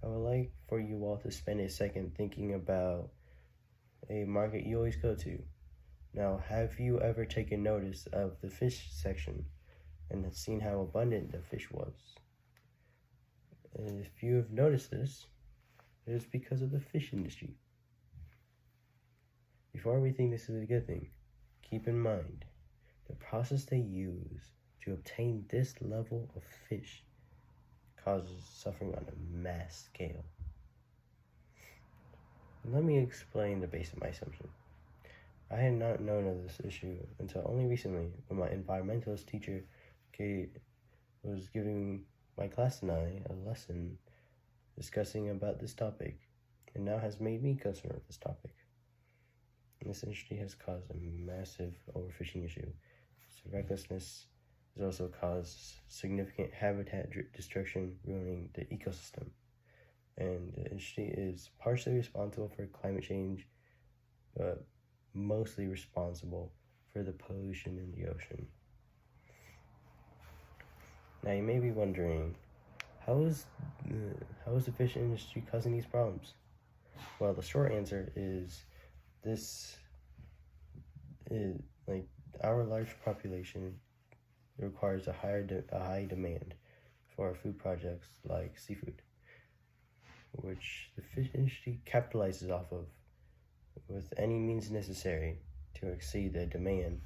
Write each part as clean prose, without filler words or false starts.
I would like for you all to spend a second thinking about a market you always go to. Now, have you ever taken notice of the fish section and seen how abundant the fish was? And if you have noticed this, it is because of the fish industry. Before we think this is a good thing, keep in mind the process they use to obtain this level of fish causes suffering on a mass scale. Let me explain the base of my assumption. I had not known of this issue until only recently when my environmentalist teacher was giving my class and I a lesson discussing about this topic, and now has made me concerned with this topic. This industry has caused a massive overfishing issue. So recklessness has also caused significant habitat destruction, ruining the ecosystem. And the industry is partially responsible for climate change, but mostly responsible for the pollution in the ocean. Now you may be wondering, how is the fish industry causing these problems? Well, the short answer is our large population requires a high demand for food projects like seafood, which the fish industry capitalizes off of with any means necessary to exceed the demand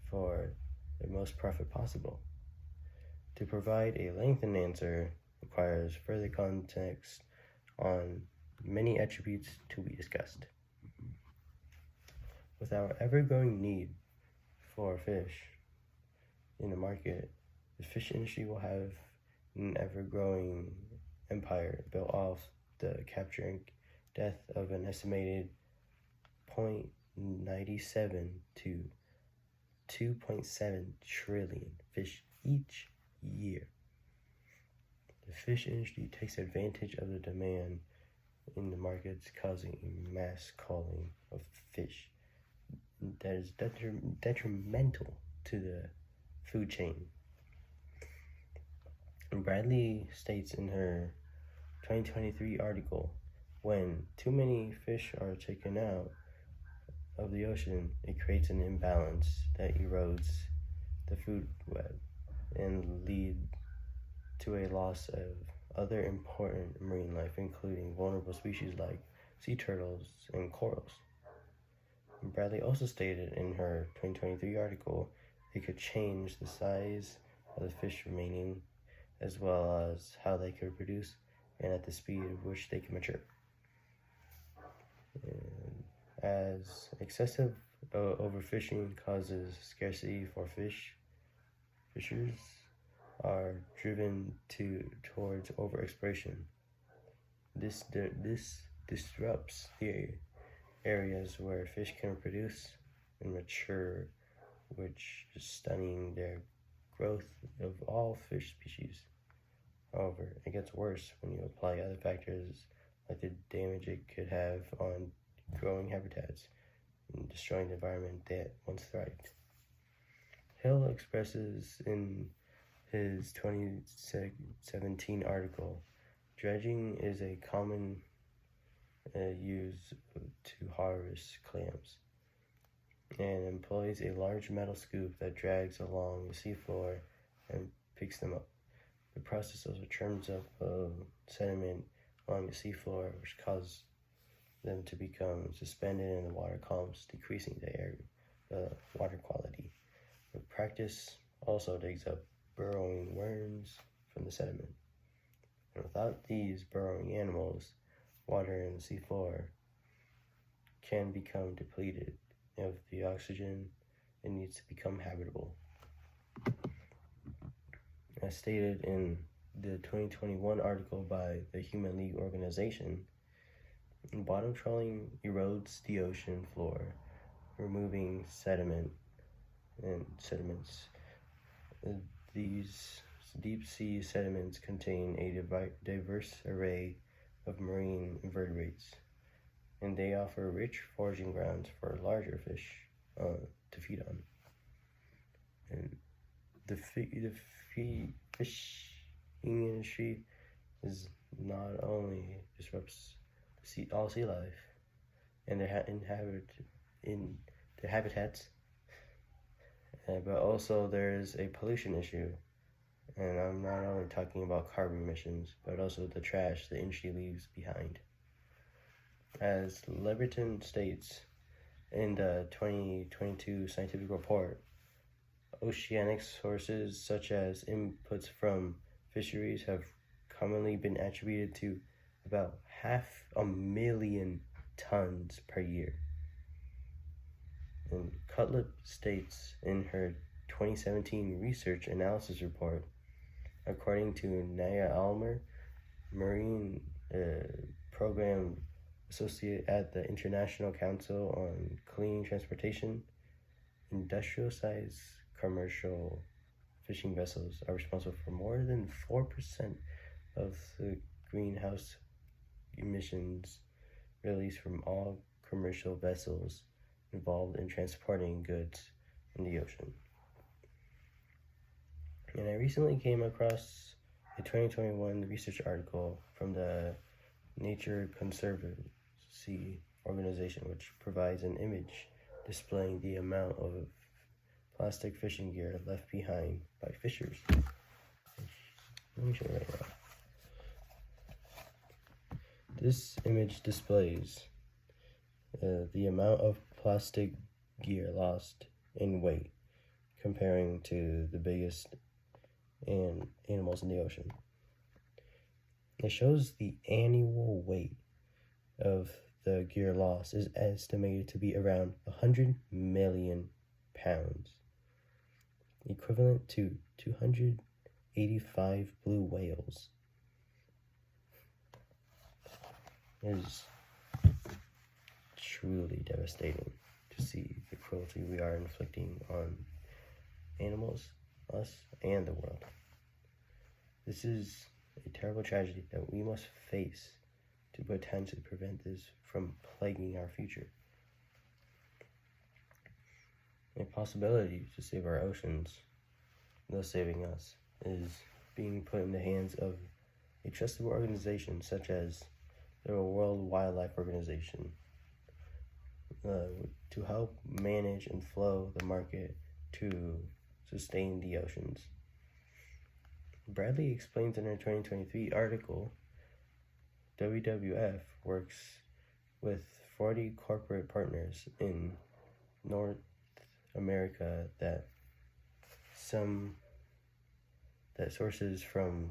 for the most profit possible. To provide a lengthened answer requires further context on many attributes to be discussed. With our ever-growing need for fish in the market, the fish industry will have an ever-growing empire built off the capture and death of an estimated 0.97 to 2.7 trillion fish each year. The fish industry takes advantage of the demand in the markets, causing a mass culling of fish that is detrimental to the food chain. And Bradley states in her 2023 article, when too many fish are taken out of the ocean, it creates an imbalance that erodes the food web and lead to a loss of other important marine life, including vulnerable species like sea turtles and corals. And Bradley also stated in her 2023 article it could change the size of the fish remaining, as well as how they could reproduce and at the speed at which they can mature. And as excessive overfishing causes scarcity for fish, fishers are driven towards overexploitation. This disrupts the areas where fish can reproduce and mature, which is stunning their growth of all fish species. However, it gets worse when you apply other factors like the damage it could have on growing habitats and destroying the environment that once thrived. Hill expresses in his 2017 article, dredging is a common use to harvest clams and employs a large metal scoop that drags along the seafloor and picks them up. The process also churns up sediment along the seafloor, which causes them to become suspended in the water columns, decreasing the water quality. The practice also digs up burrowing worms from the sediment. And without these burrowing animals, water in the seafloor can become depleted of the oxygen it needs to become habitable. As stated in the 2021 article by the Human League Organization, bottom trawling erodes the ocean floor, removing sediments. These deep sea sediments contain a diverse array of marine invertebrates, and they offer rich foraging grounds for larger fish to feed on. And the fishing industry is not only disrupts all sea life and their habitats, but also there's a pollution issue. And I'm not only talking about carbon emissions, but also the trash the industry leaves behind. As Leverton states in the 2022 scientific report, oceanic sources such as inputs from fisheries have commonly been attributed to about 500,000 tons per year. And Cutlip states in her 2017 research analysis report, according to Naya Almer, Marine Program Associate at the International Council on Clean Transportation, industrial-sized commercial fishing vessels are responsible for more than 4% of the greenhouse emissions released from all commercial vessels involved in transporting goods in the ocean. And I recently came across a 2021 research article from the Nature Conservancy organization, which provides an image displaying the amount of plastic fishing gear left behind by fishers. Let me show you right now. This image displays the amount of plastic gear lost in weight comparing to the biggest animals in the ocean. It shows the annual weight of the gear loss is estimated to be around 100 million pounds, equivalent to 285 blue whales. It is truly devastating to see the cruelty we are inflicting on animals, us, and the world. This is a terrible tragedy that we must face to potentially prevent this from plaguing our future. A possibility to save our oceans, thus saving us, is being put in the hands of a trustable organization such as the World Wildlife Organization to help manage and flow the market to sustain the oceans. Bradley explains in her 2023 article, WWF works with 40 corporate partners in North America that sources from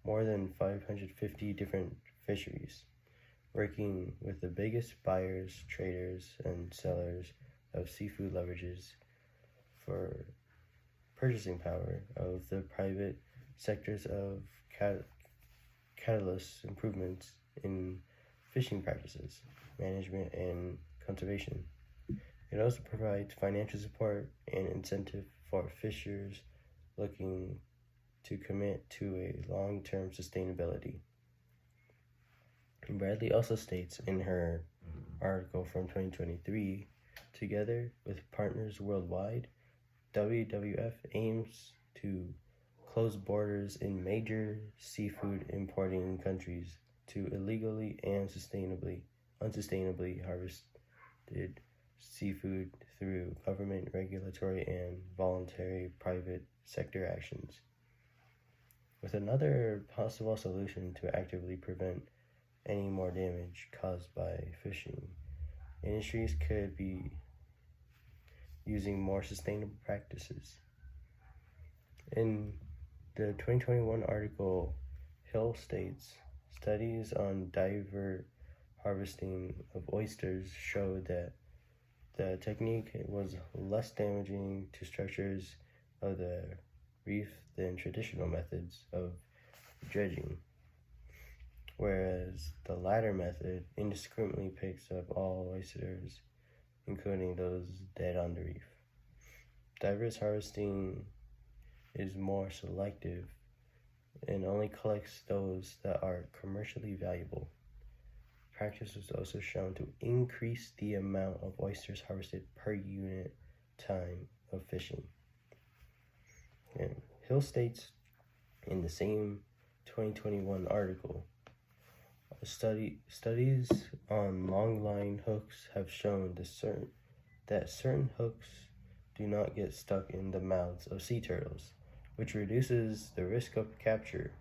more than 550 different fisheries, working with the biggest buyers, traders, and sellers of seafood leverages for purchasing power of the private sectors of catalyst improvements in fishing practices, management, and conservation. It also provides financial support and incentive for fishers looking to commit to a long-term sustainability. Bradley also states in her article from 2023, together with partners worldwide, WWF aims to close borders in major seafood importing countries to illegally and unsustainably harvested seafood through government, regulatory, and voluntary private sector actions. With another possible solution to actively prevent any more damage caused by fishing, industries could be using more sustainable practices. In the 2021 article, Hill states, studies on divert harvesting of oysters showed that the technique was less damaging to structures of the reef than traditional methods of dredging, whereas the latter method indiscriminately picks up all oysters, including those dead on the reef. Divert harvesting is more selective and only collects those that are commercially valuable. Practice was also shown to increase the amount of oysters harvested per unit time of fishing. And Hill states in the same 2021 article, Studies on long line hooks have shown that certain hooks do not get stuck in the mouths of sea turtles, which reduces the risk of capture.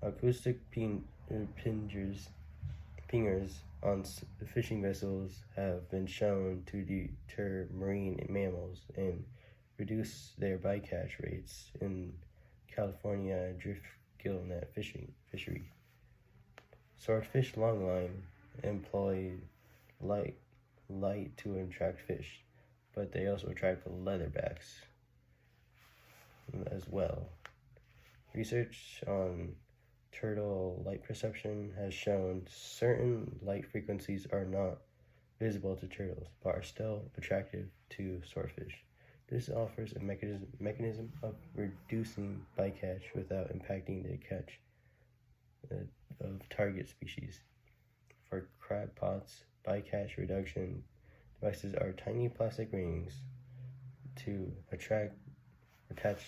Acoustic pingers on fishing vessels have been shown to deter marine mammals and reduce their bycatch rates in California drift gillnet fishery. Swordfish longline employ light to attract fish, but they also attract leatherbacks as well. Research on turtle light perception has shown certain light frequencies are not visible to turtles, but are still attractive to swordfish. This offers a mechanism of reducing bycatch without impacting the catch of target species. For crab pots, bycatch reduction devices are tiny plastic rings to attach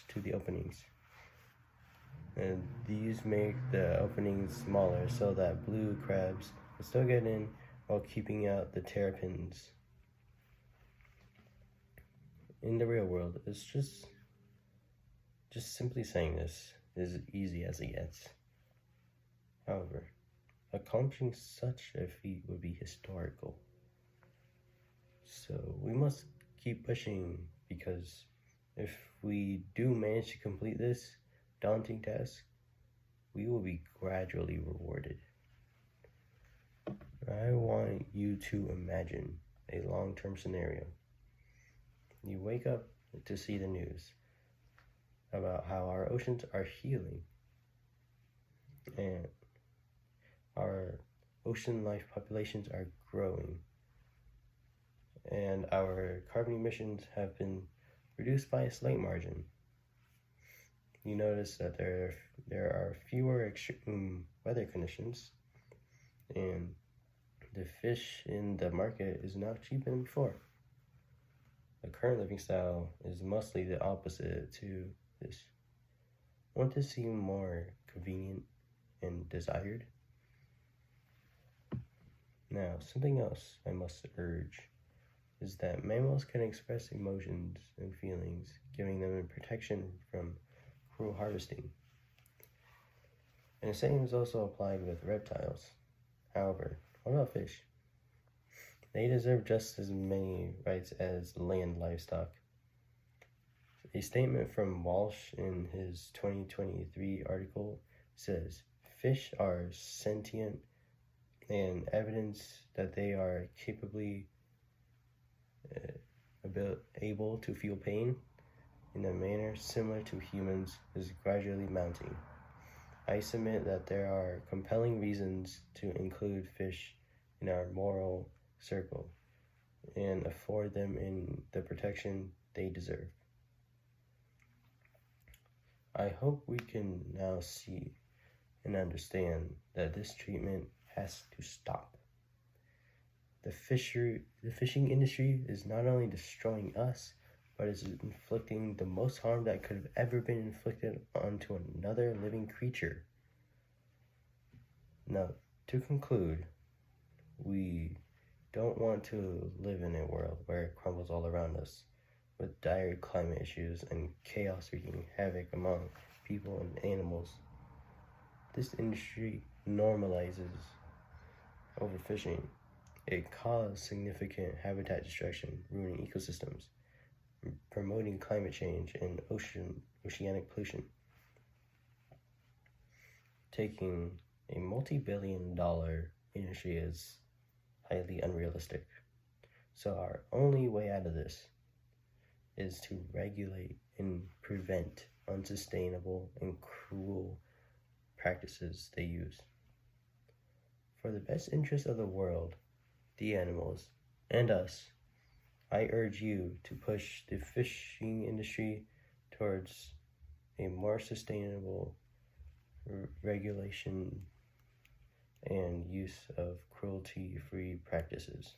to the openings. And these make the openings smaller so that blue crabs will still get in while keeping out the terrapins. In the real world, it's just simply saying this is easy as it gets. However, accomplishing such a feat would be historical. So we must keep pushing, because if we do manage to complete this daunting task, we will be gradually rewarded. I want you to imagine a long-term scenario. You wake up to see the news about how our oceans are healing and our ocean life populations are growing, and our carbon emissions have been reduced by a slight margin. You notice that there are fewer extreme weather conditions, and the fish in the market is now cheaper than before. The current living style is mostly the opposite to this. Want to seem more convenient and desired? Now, something else I must urge is that mammals can express emotions and feelings, giving them protection from cruel harvesting. And the same is also applied with reptiles. However, what about fish? They deserve just as many rights as land livestock. A statement from Walsh in his 2023 article says, "Fish are sentient, and evidence that they are able to feel pain in a manner similar to humans is gradually mounting. I submit that there are compelling reasons to include fish in our moral circle and afford them in the protection they deserve." I hope we can now see and understand that this treatment has to stop. The fishing industry is not only destroying us, but is inflicting the most harm that could have ever been inflicted onto another living creature. Now, to conclude, we don't want to live in a world where it crumbles all around us, with dire climate issues and chaos wreaking havoc among people and animals. This industry normalizes overfishing. It caused significant habitat destruction, ruining ecosystems, promoting climate change and oceanic pollution. Taking a multi-billion-dollar industry is highly unrealistic. So our only way out of this is to regulate and prevent unsustainable and cruel practices they use. For the best interest of the world, the animals, and us, I urge you to push the fishing industry towards a more sustainable regulation and use of cruelty-free practices.